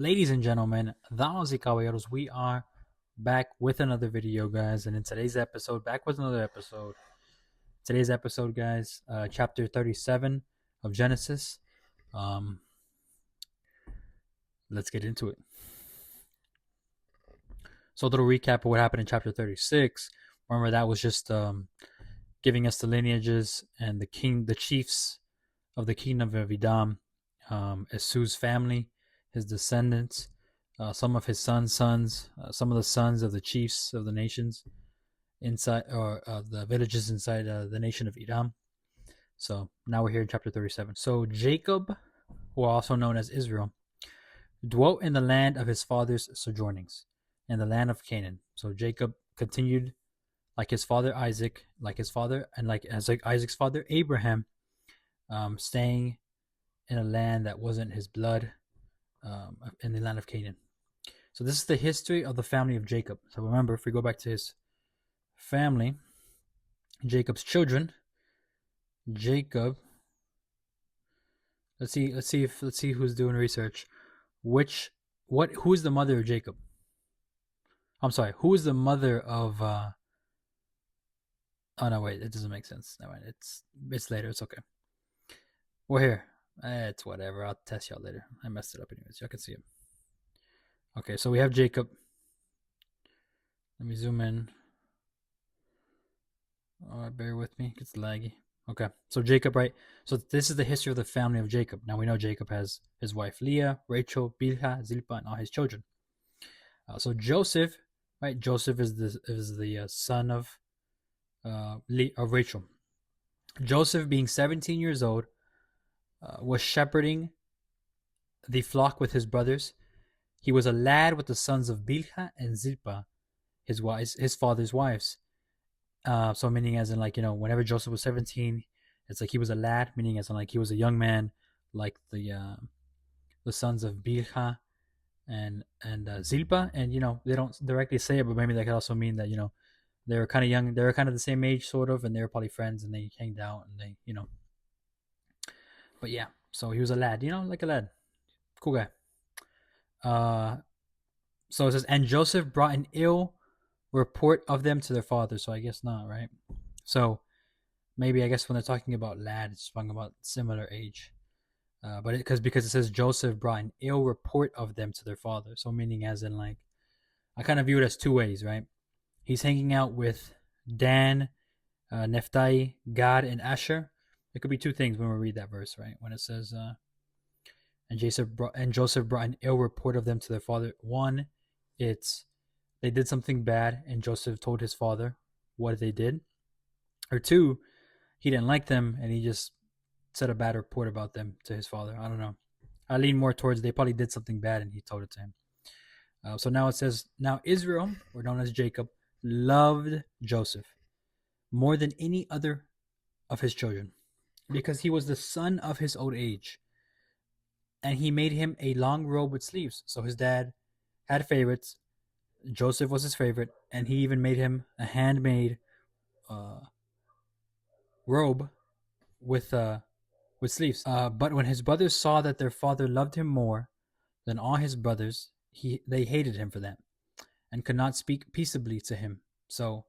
Ladies and gentlemen, damas y caballeros, we are back with another video, guys. And in today's episode, back with another episode. Today's episode, guys, chapter 37 of Genesis. Um, let's get into it. So, a little recap of what happened in chapter 36. Remember, that was just giving us the lineages and the chiefs of the kingdom of Edom, Esau's family, his descendants, some of his sons' sons, some of the sons of the chiefs of the nations inside, or the villages inside the nation of Edom. So now we're here in chapter 37. So Jacob, who are also known as Israel, dwelt in the land of his father's sojournings, in the land of Canaan. So Jacob continued like his father Isaac, like his father, and like as like Isaac's father Abraham, staying in a land that wasn't his blood, in the land of Canaan. So this is the history of the family of Jacob. So remember, if we go back to his family, Jacob's children, Jacob. Let's see who's doing research. Who's the mother of Jacob? I'm sorry, who is the mother of oh no, wait, it doesn't make sense. No, it's later, it's okay. We're here. It's whatever. I'll test y'all later. I messed it up anyways. Y'all can see it. Okay, so we have Jacob. Let me zoom in. Bear with me. It's laggy. Okay, so Jacob, right? So this is the history of the family of Jacob. Now we know Jacob has his wife Leah, Rachel, Bilhah, Zilpah, and all his children. So Joseph, right? Joseph is the son of Rachel. Joseph, being 17 years old, was shepherding the flock with his brothers. He was a lad with the sons of Bilhah and Zilpah, his father's wives. So meaning as in, like, whenever Joseph was 17, it's like he was a lad, meaning as in like he was a young man, like the sons of Bilhah and Zilpah. And they don't directly say it, but maybe that could also mean that they were kind of young, they were kind of the same age sort of, and they were probably friends, and they hanged out, and they. But yeah, so he was a lad, like a lad, cool guy. So it says, and Joseph brought an ill report of them to their father. So I guess not, right? So maybe, I guess, when they're talking about lad, it's talking about similar age. But because it says Joseph brought an ill report of them to their father. So meaning as in, like, I kind of view it as two ways, right? He's hanging out with Dan, Naphtali, Gad, and Asher. It could be two things when we read that verse, right? When it says, and Joseph brought an ill report of them to their father. One, it's they did something bad, and Joseph told his father what they did. Or two, he didn't like them, and he just said a bad report about them to his father. I don't know. I lean more towards they probably did something bad, and he told it to him. So now it says, now Israel, or known as Jacob, loved Joseph more than any other of his children, because he was the son of his old age. And he made him a long robe with sleeves. So his dad had favorites. Joseph was his favorite, and he even made him a handmade robe with sleeves. But when his brothers saw that their father loved him more than all his brothers, they hated him for that, and could not speak peaceably to him. So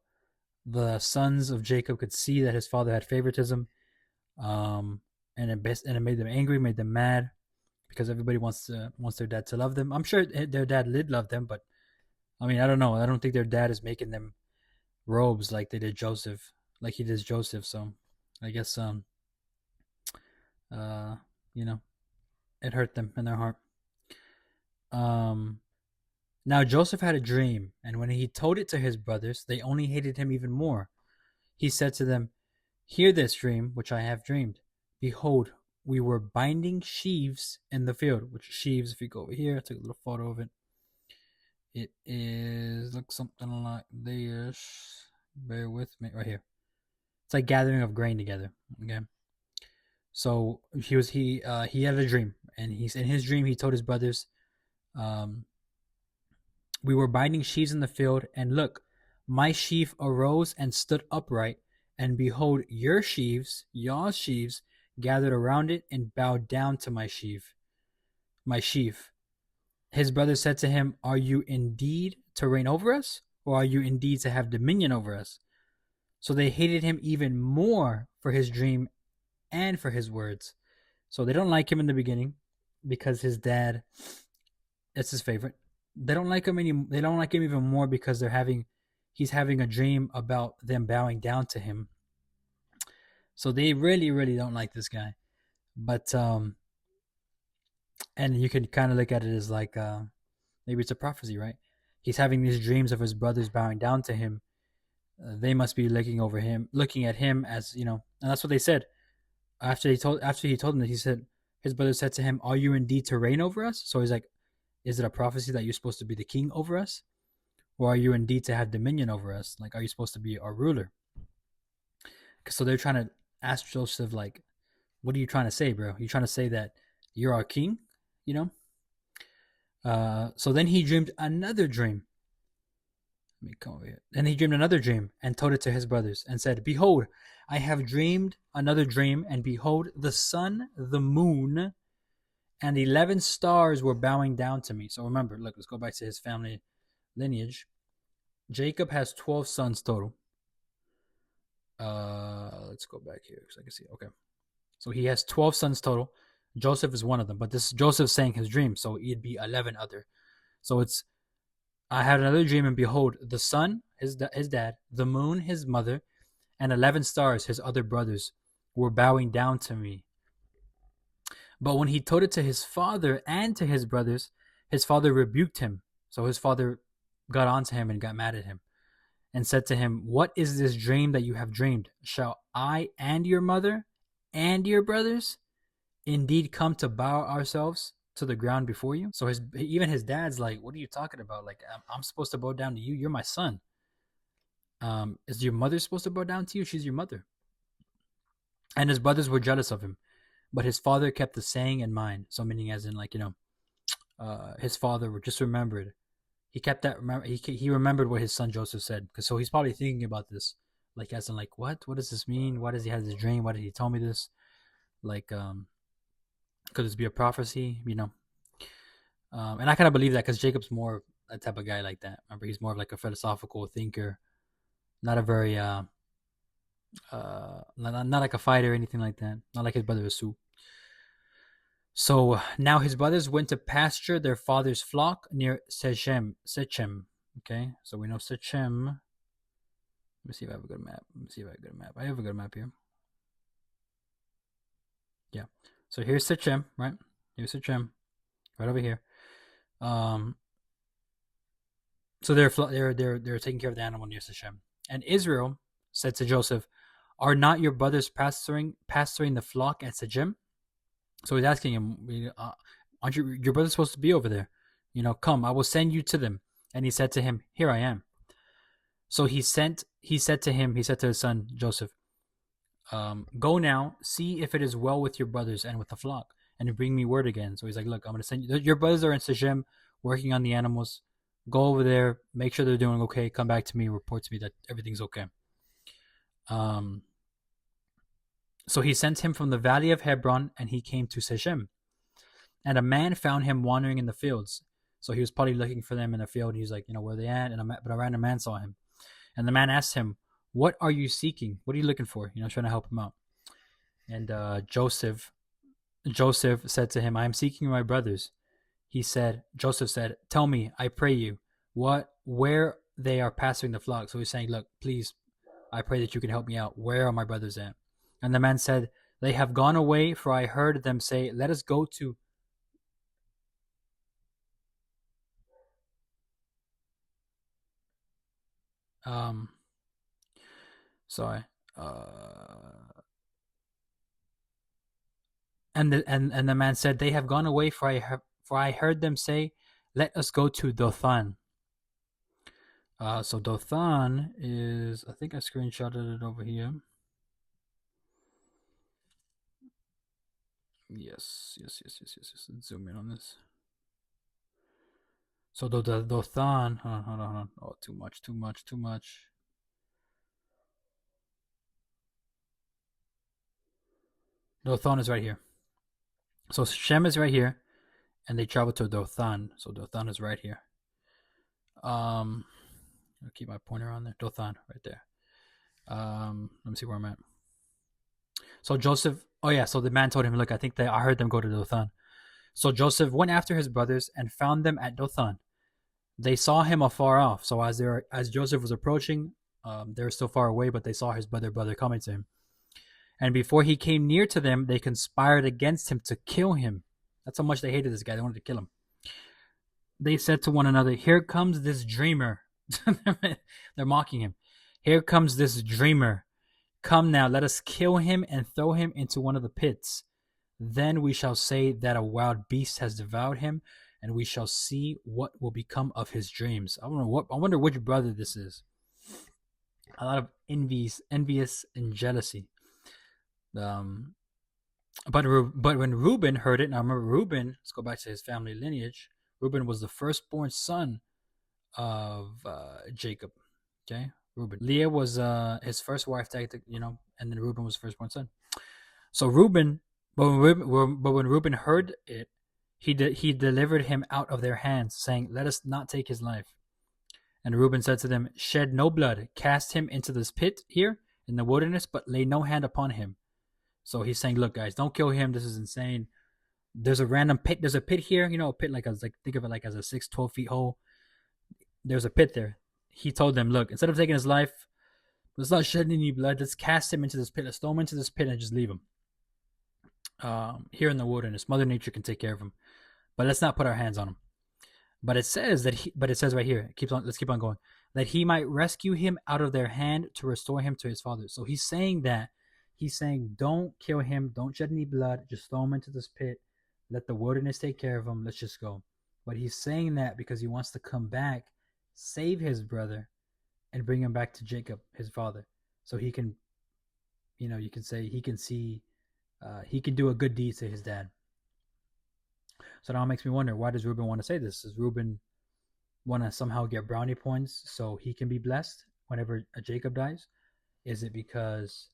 the sons of Jacob could see that his father had favoritism, and it made them angry, made them mad, because everybody wants their dad to love them. I'm sure their dad did love them, but I mean, I don't know. I don't think their dad is making them robes like they did Joseph, like he did Joseph. So I guess uh it hurt them in their heart. Now Joseph had a dream, and when he told it to his brothers, they only hated him even more. He said to them, hear this dream which I have dreamed. Behold, we were binding sheaves in the field. Which sheaves, if you go over here, I took a little photo of it. It looks something like this. Bear with me, right here. It's like gathering of grain together. Okay. So he had a dream, and in his dream he told his brothers, we were binding sheaves in the field, and look, my sheaf arose and stood upright, and behold, y'all's sheaves, gathered around it and bowed down to my sheaf. His brothers said to him, "Are you indeed to reign over us, or are you indeed to have dominion over us?" So they hated him even more for his dream and for his words. So they don't like him in the beginning because his dad, it's his favorite. They don't like him even more because he's having a dream about them bowing down to him. So they really, really don't like this guy. But and you can kind of look at it as like maybe it's a prophecy, right? He's having these dreams of his brothers bowing down to him. They must be looking at him as and that's what they said after he told them that. He said his brother said to him, "Are you indeed to reign over us?" So he's like, "Is it a prophecy that you're supposed to be the king over us, or are you indeed to have dominion over us? Like, are you supposed to be our ruler?" So they're trying to ask Joseph, like, "What are you trying to say, bro? You trying to say that you're our king?" You know. So then he dreamed another dream. Let me come over here. Then he dreamed another dream and told it to his brothers and said, "Behold, I have dreamed another dream, and behold, the sun, the moon, and 11 stars were bowing down to me." So remember, look, let's go back to his family lineage. Jacob has 12 sons total. Let's go back here so I can see. Okay. So he has 12 sons total. Joseph is one of them, but this Joseph saying his dream, so it'd be 11 other. So it's I had another dream, and behold, the sun, his dad, the moon, his mother, and 11 stars, his other brothers, were bowing down to me. But when he told it to his father and to his brothers, his father rebuked him. So his father got on to him and got mad at him and said to him, "What is this dream that you have dreamed? Shall I and your mother and your brothers indeed come to bow ourselves to the ground before you?" So even his dad's like, "What are you talking about? Like, I'm supposed to bow down to you. You're my son. Is your mother supposed to bow down to you? She's your mother." And his brothers were jealous of him, but his father kept the saying in mind. So meaning, as in, like, his father just remembered. He kept that. He remembered what his son Joseph said, because so he's probably thinking about this, like, as in, like, what does this mean? Why does he have this dream? Why did he tell me this? Like, could this be a prophecy? And I kind of believe that because Jacob's more a type of guy like that. Remember, he's more of like a philosophical thinker, not a very not like a fighter or anything like that. Not like his brother Asu. So now his brothers went to pasture their father's flock near Sechem. Okay, so we know Sechem. Let me see if I have a good map. I have a good map here. Yeah. So here's Sechem, right? Here's Sechem, right over here. So they're taking care of the animal near Sechem. And Israel said to Joseph, "Are not your brothers pasturing the flock at Sechem?" So he's asking him, "Aren't your brothers supposed to be over there? Come, I will send you to them." And he said to him, "Here I am." So he said to his son Joseph, "Go now, see if it is well with your brothers and with the flock, and bring me word again." So he's like, "Look, I'm going to send you. Your brothers are in Sechem working on the animals. Go over there, make sure they're doing okay. Come back to me, report to me that everything's okay." Um, so he sent him from the valley of Hebron, and he came to Sechem. And a man found him wandering in the fields. So he was probably looking for them in the field. He's like, where are they at? But a random man saw him. And the man asked him, "What are you seeking? What are you looking for?" Trying to help him out. And Joseph said to him, "I am seeking my brothers." Joseph said, "Tell me, I pray you, where they are pasturing the flock." So he's saying, "Look, please, I pray that you can help me out. Where are my brothers at?" And the man said, "They have gone away, for I heard them say, 'Let us go to um sorry and the man said, "They have gone away, for I heard them say, 'Let us go to Dothan.'" So Dothan is, I think I screenshotted it over here. Yes. Let's zoom in on this. So the Dothan, hold on. Oh, too much. Dothan is right here. So Shem is right here, and they traveled to Dothan. So Dothan is right here. I'll keep my pointer on there. Dothan, right there. Let me see where I'm at. So Joseph, oh yeah, so the man told him, look, I heard them go to Dothan. So Joseph went after his brothers and found them at Dothan. They saw him afar off. So as Joseph was approaching, they were still far away, but they saw his brother coming to him. And before he came near to them, they conspired against him to kill him. That's how much they hated this guy. They wanted to kill him. They said to one another, here comes this dreamer. They're mocking him. Here comes this dreamer. Come now, let us kill him and throw him into one of the pits. Then we shall say that a wild beast has devoured him, and we shall see what will become of his dreams. I wonder which brother this is. A lot of envious and jealousy. But when Reuben heard it, now remember Reuben, let's go back to his family lineage. Reuben was the firstborn son of Jacob. Okay, Reuben. Leah was his first wife, and then Reuben was firstborn son. So Reuben, but when Reuben heard it, he delivered him out of their hands, saying, "Let us not take his life." And Reuben said to them, "Shed no blood, cast him into this pit here in the wilderness, but lay no hand upon him." So he's saying, "Look, guys, don't kill him. This is insane. There's a random pit. There's a pit here. A pit think of it like as a 12 feet hole. There's a pit there." He told them, "Look, instead of taking his life, let's not shed any blood. Let's cast him into this pit. Let's throw him into this pit and just leave him here in the wilderness. Mother Nature can take care of him, but let's not put our hands on him." But it says right here. Let's keep on going. That he might rescue him out of their hand to restore him to his father. So he's saying, don't kill him. Don't shed any blood. Just throw him into this pit. Let the wilderness take care of him. Let's just go. But he's saying that because he wants to come back, save his brother, and bring him back to Jacob, his father. So he can, you can say he can see, he can do a good deed to his dad. So now it makes me wonder, why does Reuben want to say this? Does Reuben want to somehow get brownie points so he can be blessed whenever Jacob dies? Is it because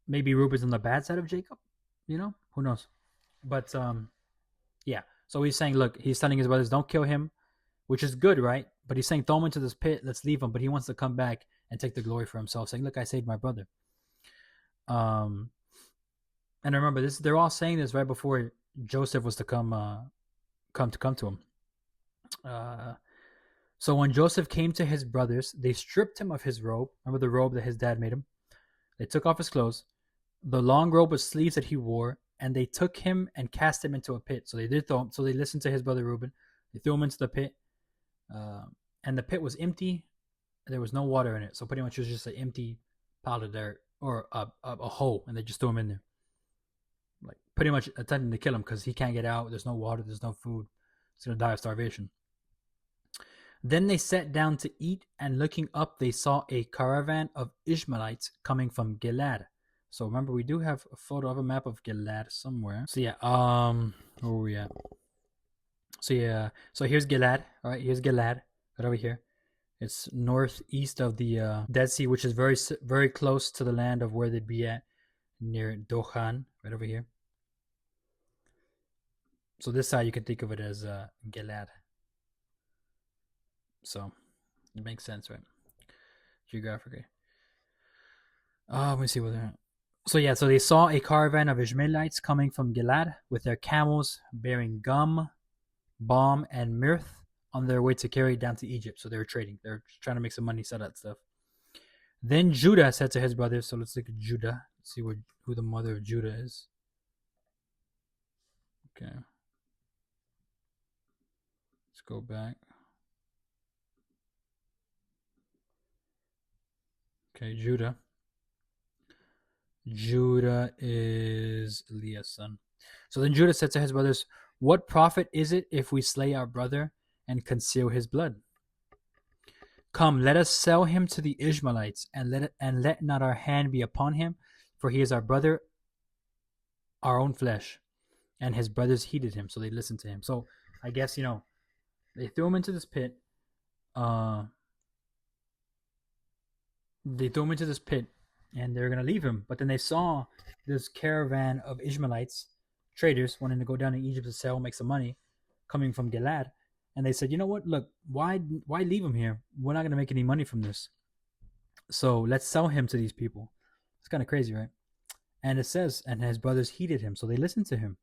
maybe Reuben's on the bad side of Jacob? Who knows? But yeah. So he's saying, look, he's telling his brothers, don't kill him, which is good, right? But he's saying, throw him into this pit, let's leave him. But he wants to come back and take the glory for himself, saying, look, I saved my brother. And remember, they're all saying this right before Joseph was to come to him. So when Joseph came to his brothers, they stripped him of his robe. Remember the robe that his dad made him? They took off his clothes, the long robe with sleeves that he wore, and they took him and cast him into a pit. So they did throw him. So they listened to his brother Reuben. They threw him into the pit, and the pit was empty. There was no water in it. So pretty much it was just an empty pile of dirt or a hole, and they just threw him in there. Like pretty much attempting to kill him because he can't get out. There's no water. There's no food. He's going to die of starvation. Then they sat down to eat, and looking up, they saw a caravan of Ishmaelites coming from Gilead. So remember, we do have a photo of a map of Gilead somewhere. So yeah, where were we at? So yeah, so here's Gilead. All right, here's Gilead, right over here. It's northeast of the Dead Sea, which is very, very close to the land of where they'd be at, near Dothan, right over here. So this side, you can think of it as Gilead. So it makes sense, right? Geographically. Let me see what they're. So yeah, so they saw a caravan of Ishmaelites coming from Gilead with their camels bearing gum, balm, and myrrh on their way to carry it down to Egypt. So they were trading. They're trying to make some money, sell that stuff. Then Judah said to his brothers, so let's look at Judah. Let's see who the mother of Judah is. Okay. Let's go back. Okay, Judah. Judah is Leah's son. So then Judah said to his brothers, what profit is it if we slay our brother and conceal his blood? Come, let us sell him to the Ishmaelites, and let not our hand be upon him, for he is our brother, our own flesh. And his brothers heeded him, so they listened to him. So I guess, they threw him into this pit. They threw him into this pit, and they were gonna leave him. But then they saw this caravan of Ishmaelites traders wanting to go down to Egypt to sell, make some money, coming from Gilad, and they said, "You know what? Look, why leave him here? We're not gonna make any money from this. So let's sell him to these people." It's kind of crazy, right? And it says, and his brothers heeded him, so they listened to him.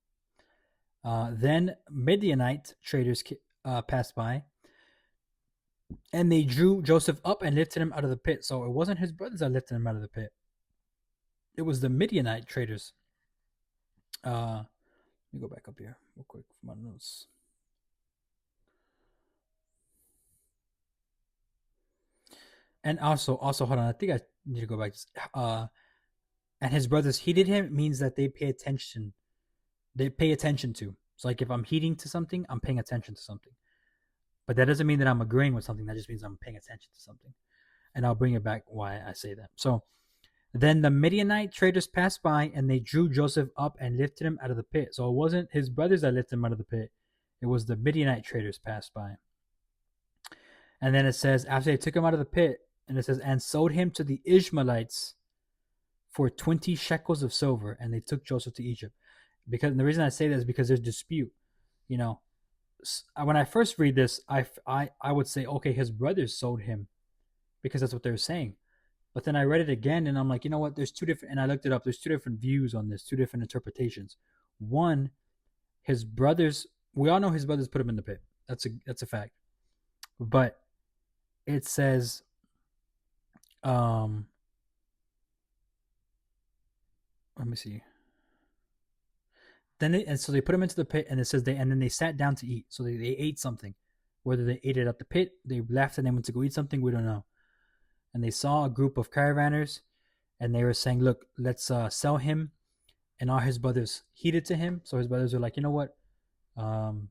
Then Midianite traders passed by, and they drew Joseph up and lifted him out of the pit. So it wasn't his brothers that lifted him out of the pit; it was the Midianite traders. Let me go back up here real quick for my notes. And also, hold on. I think I need to go back. And his brothers heeded him means that they pay attention. They pay attention to. So, like, if I'm heeding to something, I'm paying attention to something. But that doesn't mean that I'm agreeing with something. That just means I'm paying attention to something. And I'll bring it back why I say that. So, then the Midianite traders passed by, and they drew Joseph up and lifted him out of the pit. So it wasn't his brothers that lifted him out of the pit; it was the Midianite traders passed by. And then it says, after they took him out of the pit, and it says, and sold him to the Ishmaelites for 20 shekels of silver, and they took Joseph to Egypt. Because the reason I say that is because there's dispute. You know, when I first read this, I would say, okay, his brothers sold him because that's what they're saying. But then I read it again, and I'm like, you know what? There's two different, and I looked it up. There's two different views on this, two different interpretations. One, his brothers. We all know his brothers put him in the pit. That's a fact. But it says, um, let me see. And so they put him into the pit, and it says and then they sat down to eat. So they ate something. Whether they ate it at the pit, they left and they went to go eat something, we don't know. And they saw a group of caravanners, and they were saying, "Look, let's sell him." And all his brothers heeded to him. So his brothers were like, "You know what? Um,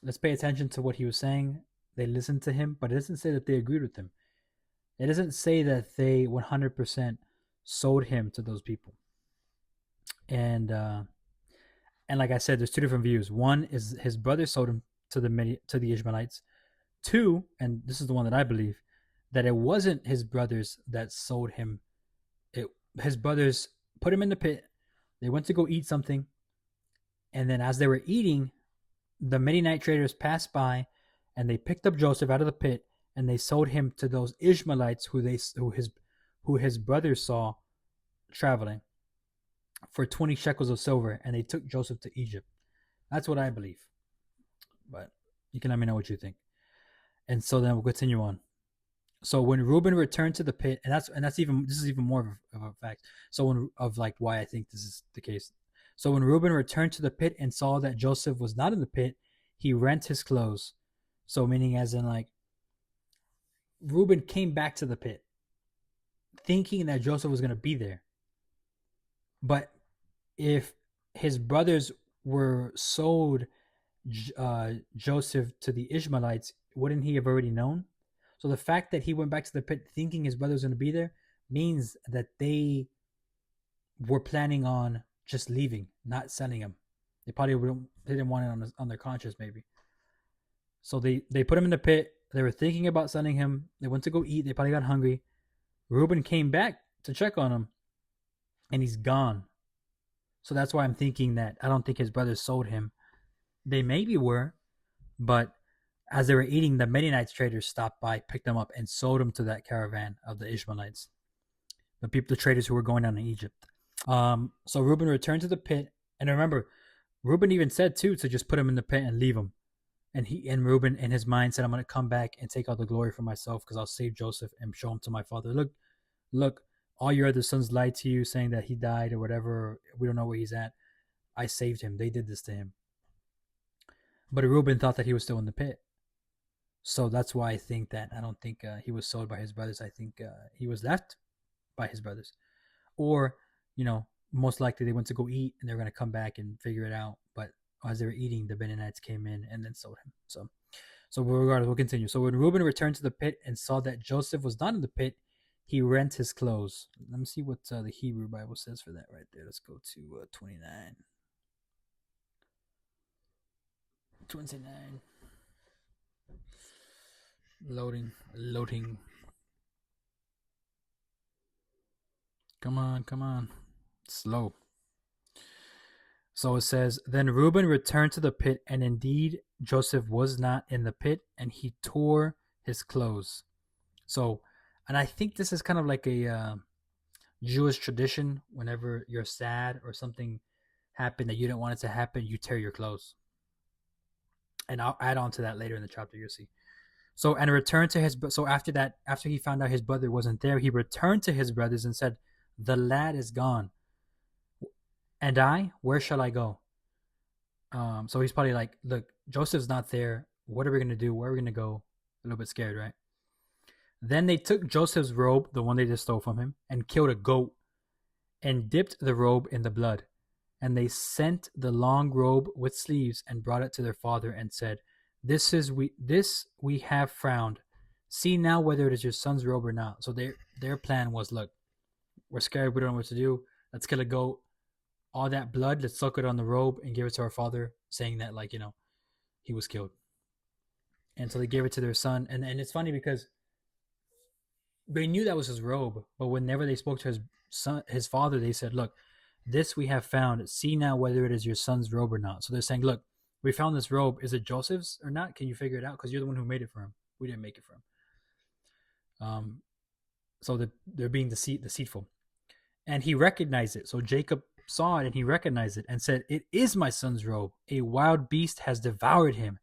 let's pay attention to what he was saying." They listened to him, but it doesn't say that they agreed with him. It doesn't say that they 100% sold him to those people. And like I said, there's two different views. One is his brother sold him to the Ishmaelites. Two, and this is the one that I believe, that it wasn't his brothers that sold him. His brothers put him in the pit. They went to go eat something, and then as they were eating, the Midianite traders passed by, and they picked up Joseph out of the pit, and they sold him to those Ishmaelites who his brothers saw traveling for 20 shekels of silver, and they took Joseph to Egypt. That's what I believe. But you can let me know what you think. And so then we'll continue on. So when Reuben returned to the pit, and that's even this is even more of a fact. So when of like why I think this is the case. So when Reuben returned to the pit and saw that Joseph was not in the pit, he rent his clothes. So meaning as in like Reuben came back to the pit, thinking that Joseph was going to be there. But if his brothers were sold Joseph to the Ishmaelites, wouldn't he have already known? So the fact that he went back to the pit thinking his brother was going to be there means that they were planning on just leaving, not selling him. They probably didn't want it on their conscience, maybe. So they put him in the pit. They were thinking about selling him. They went to go eat. They probably got hungry. Reuben came back to check on him, and he's gone. So that's why I'm thinking that I don't think his brothers sold him. They maybe were, but as they were eating, the Midianite traders stopped by, picked them up, and sold them to that caravan of the Ishmaelites, the traders who were going down to Egypt. So Reuben returned to the pit, and remember, Reuben even said too to just put him in the pit and leave him. And Reuben in his mind said, "I'm going to come back and take all the glory for myself because I'll save Joseph and show him to my father. Look, all your other sons lied to you, saying that he died or whatever. We don't know where he's at. I saved him. They did this to him." But Reuben thought that he was still in the pit. So that's why I think that I don't think he was sold by his brothers. I think he was left by his brothers, or most likely they went to go eat and they're going to come back and figure it out. But as they were eating, the Beninites came in and then sold him. So regardless, we'll continue. So when Reuben returned to the pit and saw that Joseph was not in the pit, he rent his clothes. Let me see what the Hebrew Bible says for that right there. Let's go to 29. 29. Loading. Come on, come on. Slow. So it says, Then Reuben returned to the pit, and indeed Joseph was not in the pit, and he tore his clothes. So, and I think this is kind of like a Jewish tradition. Whenever you're sad or something happened that you didn't want it to happen, you tear your clothes. And I'll add on to that later in the chapter. You'll see. So and returned to his. So after that, after he found out his brother wasn't there, he returned to his brothers and said, "The lad is gone, and I, where shall I go?" So he's probably like, "Look, Joseph's not there. What are we gonna do? Where are we gonna go?" A little bit scared, right? Then they took Joseph's robe, the one they just stole from him, and killed a goat and dipped the robe in the blood. And they sent the long robe with sleeves and brought it to their father and said, This we have found. See now whether it is your son's robe or not." So their plan was, look, we're scared, we don't know what to do. Let's kill a goat. All that blood, let's soak it on the robe and give it to our father, saying that, like, he was killed. And so they gave it to their son. And it's funny because they knew that was his robe, but whenever they spoke to his father, they said, "Look, this we have found. See now whether it is your son's robe or not." So they're saying, "Look, we found this robe. Is it Joseph's or not? Can you figure it out? Because you're the one who made it for him. We didn't make it for him." So they're being deceitful, and he recognized it. So Jacob saw it and he recognized it and said, "It is my son's robe. A wild beast has devoured him.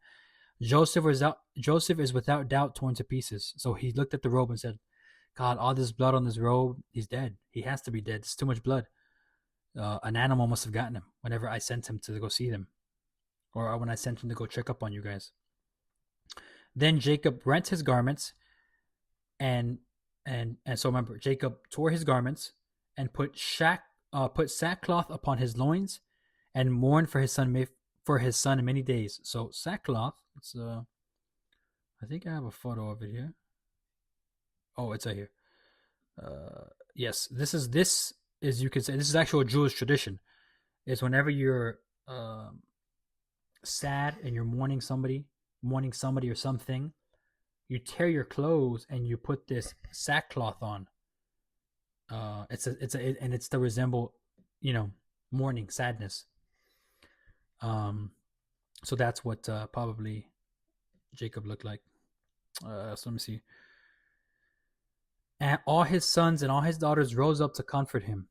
Joseph is without doubt torn to pieces." So he looked at the robe and said, "God, all this blood on this robe, he's dead. He has to be dead. It's too much blood. An animal must have gotten him whenever I sent him to go see them, or when I sent him to go check up on you guys." Then Jacob rent his garments, and so remember, Jacob tore his garments and put sackcloth upon his loins, and mourned for his son many days. So sackcloth. It's I think I have a photo of it here. Oh, it's right here. Yes, this is you can say this is actual Jewish tradition. Is whenever you're sad and you're mourning somebody or something, you tear your clothes and you put this sackcloth on. And it's to resemble, mourning, sadness. So that's what probably Jacob looked like. So let me see. And all his sons and all his daughters rose up to comfort him,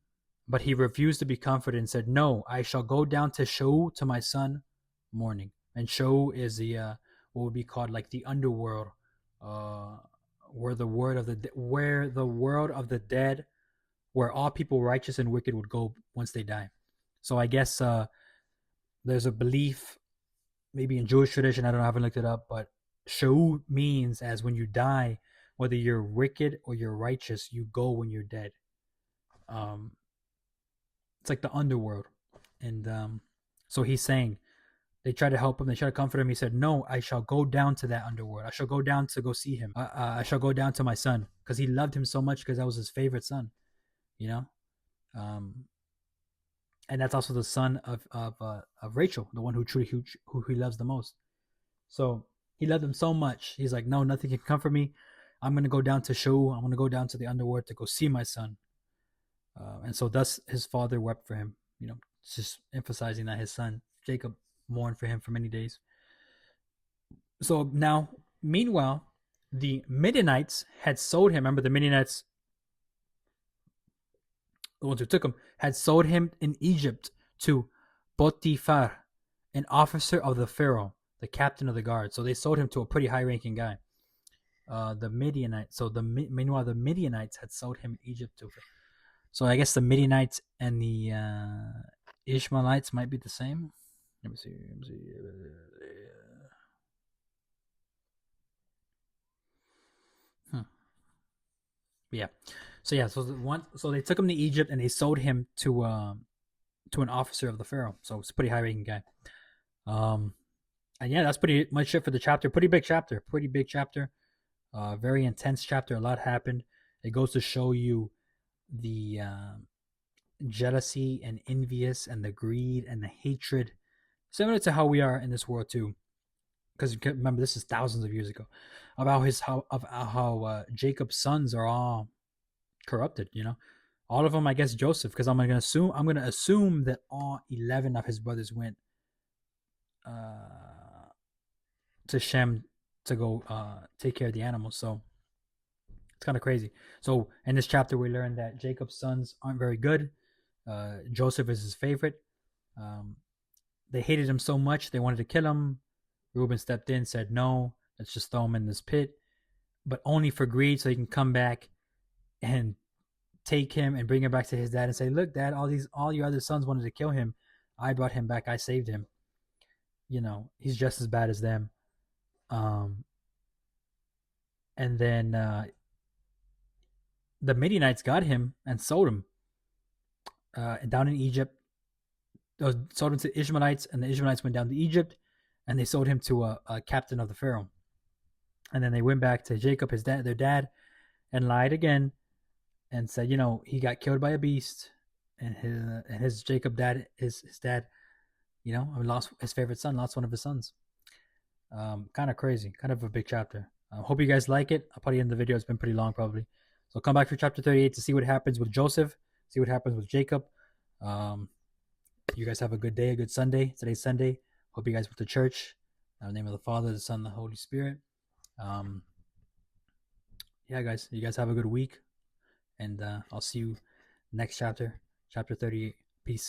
but he refused to be comforted and said, "No, I shall go down to Sheol to my son mourning." And Sheol is the what would be called like the underworld, uh, where the world of the dead, where all people righteous and wicked would go once they die. So I guess there's a belief, maybe in Jewish tradition, I don't know, I haven't looked it up, but Sheol means as when you die, whether you're wicked or you're righteous, you go when you're dead. Um, it's like the underworld. And so he's saying, they try to help him, they try to comfort him. He said, "No, I shall go down to that underworld. I shall go down to go see him. I shall go down to my son," because he loved him so much, because that was his favorite son, you know? Um, and that's also the son of Rachel, the one who he loves the most. So he loved him so much. He's like, "No, nothing can comfort me. I'm gonna go down to Sheol. I'm gonna go down to the underworld to go see my son." And so thus his father wept for him. Just emphasizing that his son Jacob mourned for him for many days. So now, meanwhile, the Midianites had sold him. Remember, the Midianites, the ones who took him, had sold him in Egypt to Potiphar, an officer of the Pharaoh, the captain of the guard. So they sold him to a pretty high-ranking guy. The Midianites. So meanwhile, the Midianites had sold him in Egypt to. So I guess the Midianites and the Ishmaelites might be the same. Let me see. Yeah. So they took him to Egypt and they sold him to an officer of the Pharaoh. So it's a pretty high-ranking guy. And yeah, that's pretty much it for the chapter. Pretty big chapter. Very intense chapter. A lot happened. It goes to show you the jealousy and envious and the greed and the hatred, similar to how we are in this world too. Because remember, this is thousands of years ago. About how Jacob's sons are all corrupted. All of them, I guess, Joseph, because I'm gonna assume that all 11 of his brothers went to Shem to go take care of the animals. So it's kind of crazy. So in this chapter, we learn that Jacob's sons aren't very good. Joseph is his favorite. Um, they hated him so much they wanted to kill him. Reuben stepped in, said no, let's just throw him in this pit, but only for greed, so he can come back and take him and bring him back to his dad and say, "Look, Dad, all your other sons wanted to kill him. I brought him back. I saved him. He's just as bad as them." Um, and then the Midianites got him and sold him down in Egypt. Sold him to the Ishmaelites, and the Ishmaelites went down to Egypt, and they sold him to a captain of the Pharaoh. And then they went back to Jacob, their dad, and lied again, and said, he got killed by a beast, and his Jacob dad, his dad, lost his favorite son, lost one of his sons. Kind of crazy, kind of a big chapter. Hope you guys like it. I'll put it in the video. It's been pretty long, probably. So come back for chapter 38 to see what happens with Joseph, see what happens with Jacob. You guys have a good day, a good Sunday. Today's Sunday. Hope you guys went to church. In the name of the Father, the Son, and the Holy Spirit. Yeah, guys, you guys have a good week, and I'll see you next chapter, chapter 38. Peace.